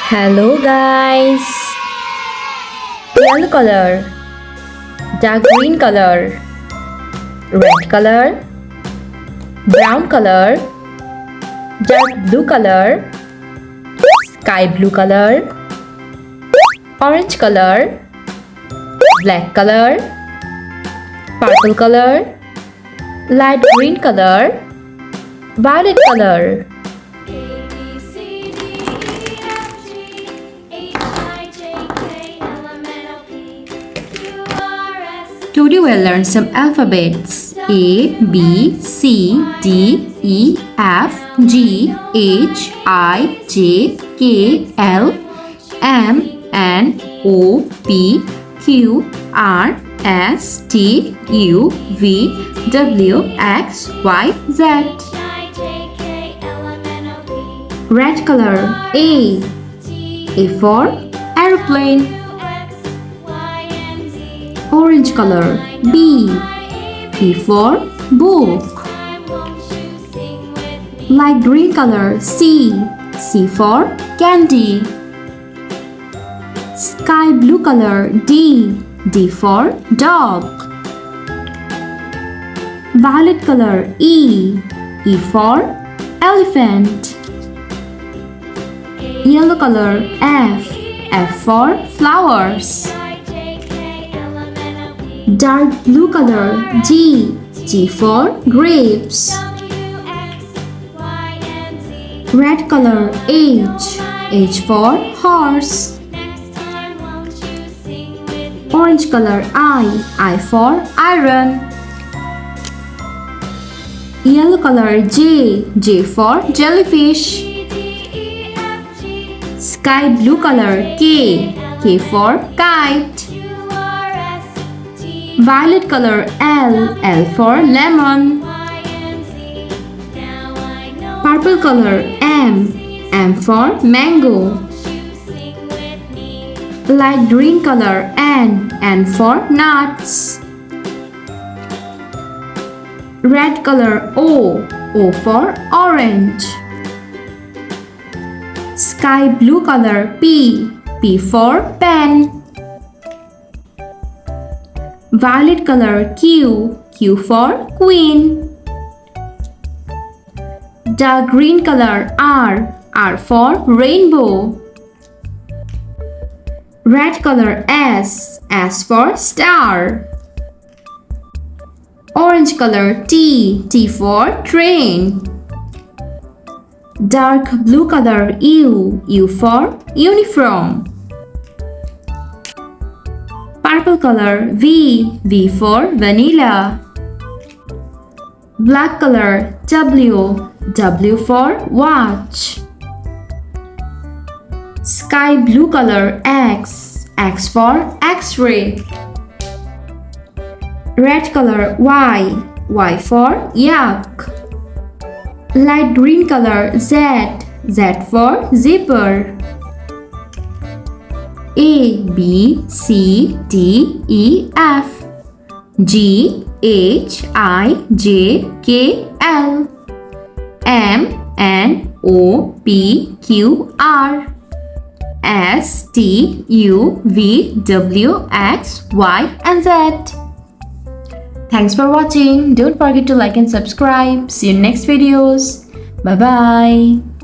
Hello guys. Yellow color, dark green color, red color, brown color, dark blue color, sky blue color, orange color, black color, purple color, light green color, violet color. Today we'll learn some alphabets: A, B, C, D, E, F, G, H, I, J, K, L, M, N, O, P, Q, R, S, T, U, V, W, X, Y, Z. Red color: A. A for aeroplane. Orange color: B. B for book. Light green color: C. C for candy. Sky blue color: D. D for dog. Violet color: E. E for elephant. Yellow color: F. F for flowers. Dark blue color: G. G for grapes. Red color: H. H for horse. Orange color: I. I for iron. Yellow color: J. J for jellyfish. Sky blue color: K. K for kite. Violet color: L. L for lemon. Purple color: M. M for mango. Light green color: N. N for nuts. Red color: O. O for orange. Sky blue color: P. P for pen. Violet color: Q. Q for queen. Dark green color: R. R for rainbow. Red color: S. S for star. Orange color: T. T for train. Dark blue color: U. U for uniform. Purple color: V. V for vanilla. Black color: W. W for watch. Sky blue color: X. X for X-ray. Red color: Y. Y for yak. Light green color: Z. Z for zipper. A, B, C, D, E, F, G, H, I, J, K, L, M, N, O, P, Q, R, S, T, U, V, W, X, Y, and Z. Thanks for watching. Don't forget to like and subscribe. See you in next videos. Bye-bye.